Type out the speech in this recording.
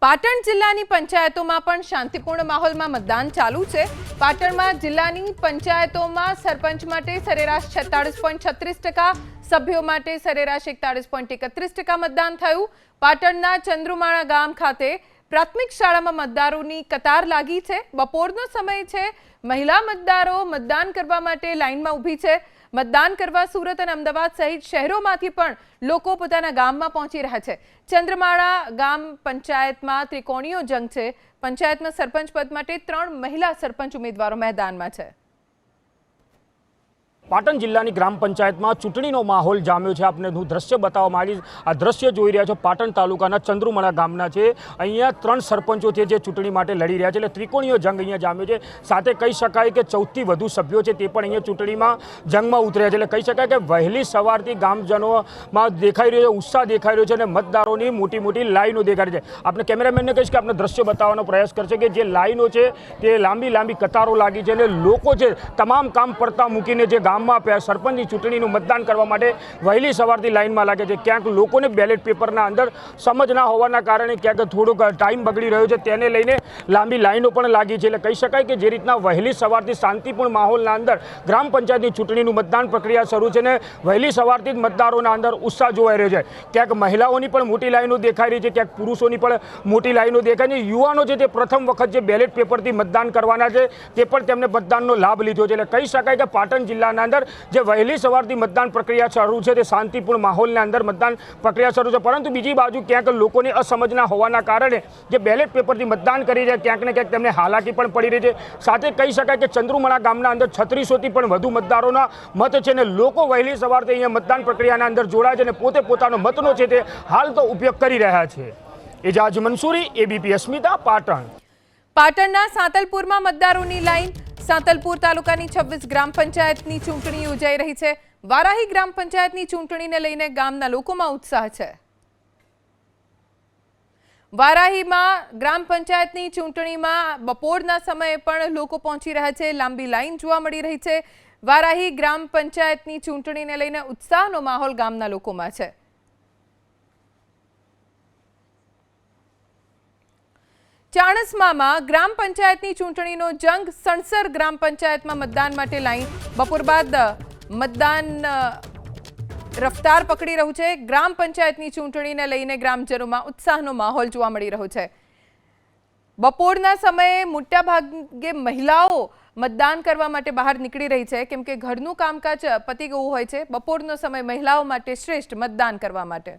પાટણ જિલ્લાની પંચાયતોમાં પણ શાંતિપૂર્ણ માહોલમાં મતદાન ચાલુ છે। પાટણમાં જિલ્લાની પંચાયતોમાં સરપંચ માટે સરેરાશ 46.36%, સભ્યો માટે સરેરાશ 41.31% મતદાન થયું। પાટણના ચંદ્રુમાણા ગામ ખાતે પ્રાથમિક શાળામાં મતદારોની કતાર લાગી છે। બપોરનો સમય છે, મહિલા મતદારો મતદાન કરવા માટે લાઇનમાં ઊભી છે। मतदान करवा सूरत और अमदावाद सहित शहरों में पण लोको पोताना गाम में पहुंची रह्या छे। चंद्रमाणा गाम पंचायत में त्रिकोणीय जंग छे। पंचायत में सरपंच पद माटे 3 महिला सरपंच उम्मीदवारों मैदान में छे। पाटण जिल्लानी ग्राम पंचायत में चूंटणीनो माहोल जाम्यो छे। आपने हूँ दृश्य बताववा मांगीश। आ दृश्य जोई रह्या छो पाटण तालुकाना चंद्रुमणा गामना छे। अहींया 3 सरपंचो छे जे चूंटणी माटे लड़ी रह्या छे, એટલે ત્રિકોણીય જંગ અહીંયા જામ્યો છે। સાથે કહી શકાય કે 14 થી વધુ સભ્યો છે તે પણ અહીંયા ચૂંટણીમાં જંગમાં ઉતર્યા છે। એટલે કહી શકાય કે વહેલી સવારથી ગામજનોમાં દેખાઈ રહ્યો છે, ઉત્સાહ દેખાઈ રહ્યો છે અને મતદારોની મોટી મોટી લાઈનો દેખાઈ રહી છે। આપણે કેમેરામેનને કહીશ કે આપણે દૃશ્ય બતાવવાનો પ્રયાસ કરશે કે જે લાઈનો છે તે લાંબી લાંબી કતારો લાગી છે અને લોકો છે તમામ કામ પડતા મૂકીને જે सरपंच चूंटणी मतदान करवा माटे वहेली सवारथी लाइन में लागे छे। क्यांक लोकोने बेलेट पेपरना अंदर समझ ना होवाना कारणे क्यांक थोड़ोक टाइम बगड़ी रह्यो छे, तेने लईने लांबी लाइनो पण लागी छे। એટલે કહી શકાય કે જે રીતના વહેલી સવારથી શાંતિપૂર્ણ માહોલના અંદર ગ્રામ પંચાયતની ચૂંટણીનું મતદાન પ્રક્રિયા શરૂ છે ને વહેલી સવારથી જ મતદારોના અંદર ઉત્સાહ જોવાઈ રહ્યો છે। ક્યાંક મહિલાઓની પણ મોટી લાઈનો દેખાઈ રહી છે, ક્યાંક પુરુષોની પણ મોટી લાઈનો દેખાય છે। યુવાનો છે તે પ્રથમ વખત જે બેલેટ પેપરથી મતદાન કરવાના છે તે પણ તેમને મતદાનનો લાભ લીધો છે। એટલે કહી શકાય કે પાટણ જિલ્લાના અંદર જે વહેલી સવારથી મતદાન પ્રક્રિયા શરૂ છે તે શાંતિપૂર્ણ માહોલના અંદર મતદાન પ્રક્રિયા શરૂ છે। પરંતુ બીજી બાજુ ક્યાંક લોકોની અસમજના હોવાના કારણે જે બેલેટ પેપરથી મતદાન કરી રહ્યા ક્યાંક ને ક્યાંક તેમને હાલાકી પણ પડી રહી છે। સાથે કહી શકાય કે ચંદ્રુમણા ગામના અંદર 3600 થી પણ વધુ મતદારોના મત છે અને લોકો વહેલી સવારથી અહીંયા મતદાન પ્રક્રિયાના અંદર જોડાય છે અને પોતે પોતાનો મતનો છે તે હાલ તો ઉપયોગ કરી રહ્યા છે। એજાજ મંસૂરી, એબીપી અસ્મિતા, પાટણ। પાટણના સાંતલપુરમાં મતદારોની લાઈન। સાંતલપુર તાલુકાની 26 ગ્રામ પંચાયતની ચૂંટણી યોજાઈ રહી છે। વારાહી ગ્રામ પંચાયતની ચૂંટણીને લઈને ગામના લોકોમાં ઉત્સાહ છે। વારાહીમાં ગ્રામ પંચાયતની ચૂંટણીમાં બપોરના સમયે પણ લોકો પહોંચી રહ્યા છે। લાંબી લાઈન જોવા મળી રહી છે। વારાહી ગ્રામ પંચાયતની ચૂંટણીને લઈને ઉત્સાહનો માહોલ ગામના લોકોમાં છે। ચાણસ્મામાં ગ્રામ પંચાયતની ચૂંટણીનો જંગ। સણસર ગ્રામ પંચાયતમાં મતદાન માટે લાઈન। બપોર બાદ મતદાન રફતાર પકડી રહ્યું છે। ગ્રામ પંચાયતની ચૂંટણીને લઈને ગ્રામજનોમાં ઉત્સાહનો માહોલ જોવા મળી રહ્યો છે। બપોરના સમયે મોટા ભાગે મહિલાઓ મતદાન કરવા માટે બહાર નીકળી રહી છે, કેમ કે ઘરનું કામકાજ પતી ગયું હોય છે। બપોરનો સમય મહિલાઓ માટે શ્રેષ્ઠ મતદાન કરવા માટે।